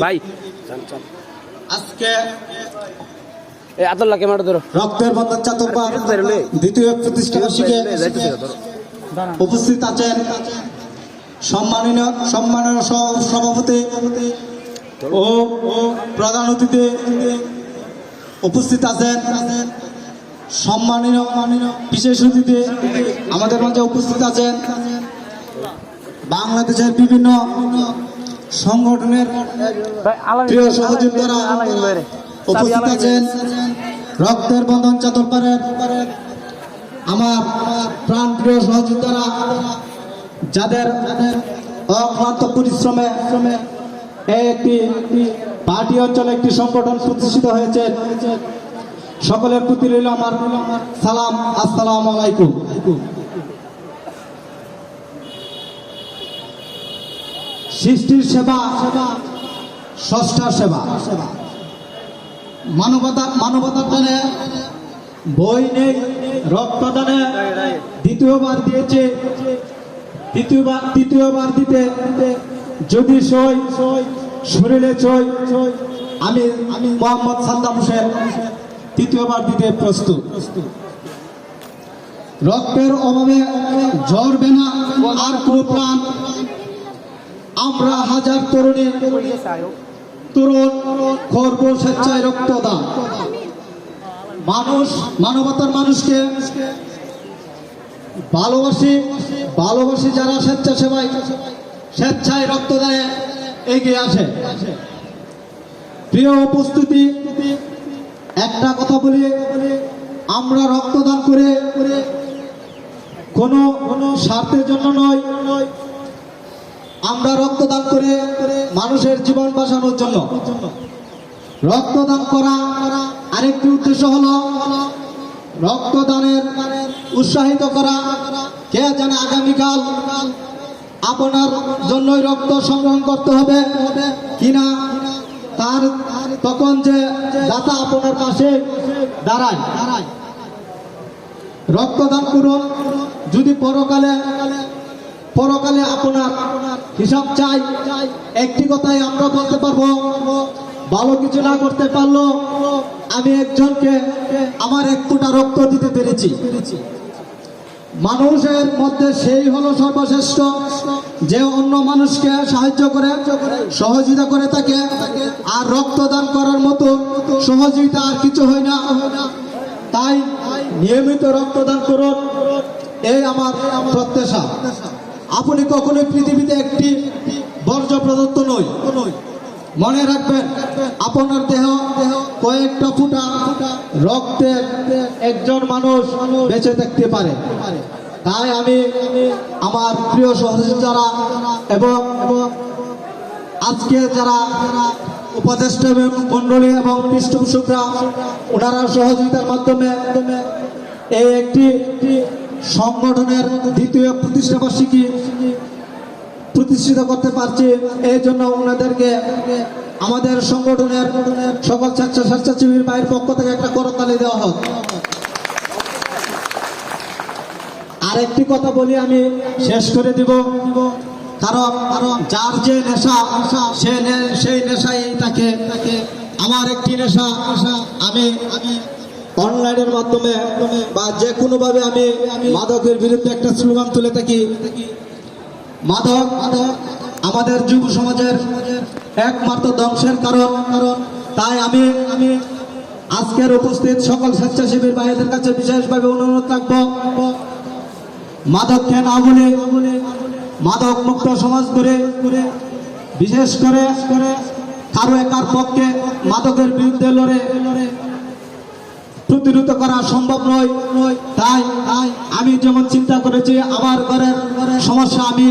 ভাই আজকে আতল্লা ক্যামেরা ধরো। রক্তের বন্ধন চাতকবার দ্বিতীয় প্রতিষ্ঠাবার্ষিকী উপস্থিত আছেন সম্মানীয় সভাপতি ও প্রধান অতিথি, উপস্থিত আছেন সম্মানীয় বিশেষ অতিথি, আমাদের মাঝে উপস্থিত আছেন বাংলাদেশের বিভিন্ন সংগঠনের প্রিয় সহযোগীরা, উপস্থিত আছেন রক্তের বন্ধন চাতকবারের আমার প্রাণ প্রিয় সহযোগীরা, যাদের অক্লান্ত পরিশ্রমে একটি পার্টি অঞ্চলে একটি সংগঠন প্রতিষ্ঠিত হয়েছে। সকলের প্রতি রইল আমার সালাম, আসসালামু আলাইকুম। সৃষ্টির সেবা, স্রষ্টার সেবা, মানবতার টানে বই নেই, রক্তদানে দ্বিতীয়বার দিয়েছে, তৃতীয়বার দিতে যদি শরীরে আমি মোহাম্মদ সাদ্দাম হোসেন তৃতীয়বার দিতে প্রস্তুত। রক্তের অভাবে ঝরবে না আর কোনো প্রাণ। আমরা হাজার তরুণ করব স্বেচ্ছায় রক্তদান। মানবতার মানুষকে ভালোবাসি যারা স্বেচ্ছায় রক্তদানে এগিয়ে আসে। প্রিয় উপস্থিতি, একটা কথা বলি, আমরা রক্তদান করে কোনো স্বার্থের জন্য নয়, আমরা রক্তদান করে মানুষের জীবন বাঁচানোর জন্য। রক্তদান করা আরেকটি উদ্দেশ্য হলো রক্তদানের উৎসাহিত করা। কে জানে আগামীকাল আপনার জন্যই রক্ত সংগ্রহ করতে হবে কিনা, তার তখন যে দাতা আপনার পাশে দাঁড়ায়। রক্তদান করুন, যদি পরকালে আপনার হিসাব চাই। একটি কথাই আমরা বলতে পারবো, ভালো কিছু না করতে পারলো আমি একজনকে আমার এক ফোঁটা রক্ত দিতে পেরেছি। মানুষের মধ্যে সেই হলো সর্বশ্রেষ্ঠ, যে অন্য মানুষকে সাহায্য করে, সহযোগিতা করে থাকে। আর রক্তদান করার মতো সহযোগিতা আর কিছু হয় না। তাই নিয়মিত রক্তদান করুন, এই আমার প্রত্যাশা। আপনি কখনোই পৃথিবীতে একটি বর্জ্য পদার্থ নয়। মনে রাখবেন, আপনার দেহ কয়েকটা ফুটা রক্তে একজন মানুষ বেঁচে থাকতে পারে। তাই আমি আমার প্রিয় সহযোগীরা এবং আজকে যারা উপদেষ্টা মন্ডলী এবং পৃষ্ঠপোষকরা, ওনারা সহযোগিতার মাধ্যমে এই একটি সংগঠনের দ্বিতীয় প্রতিষ্ঠাবার্ষিকী প্রতিষ্ঠিত করতে পারছি। এই জন্য ওনাদেরকে আমাদের সংগঠনের সকল স্বেচ্ছাসেবীর ভাইয়ের পক্ষ থেকে একটা করতালি দেওয়া হোক। আরেকটি কথা বলি, আমি শেষ করে দিব। কারণ যার যে নেশা, সেই নেশাই তাকে। আমার একটি নেশা, আমি অনলাইনের মাধ্যমে বা যে কোনো ভাবে আমি মাদকের বিরুদ্ধে একটা স্লোগান তুলে থাকি। মাদক আমাদের যুব সমাজের একমাত্র ধ্বংসের কারণ। তাই আমি আজকের উপস্থিত সকল স্বেচ্ছাসেবীর ভাইদের কাছে বিশেষভাবে অনুরোধ রাখবো, মাদককে না বলে মাদক মুক্ত সমাজ করে, বিশেষ করে কারো একার পক্ষে মাদকের বিরুদ্ধে লড়ে প্রতিরোধ করা সম্ভব নয়। তাই আমি যেমন চিন্তা করেছি, আমার ঘরের সমস্যা আমি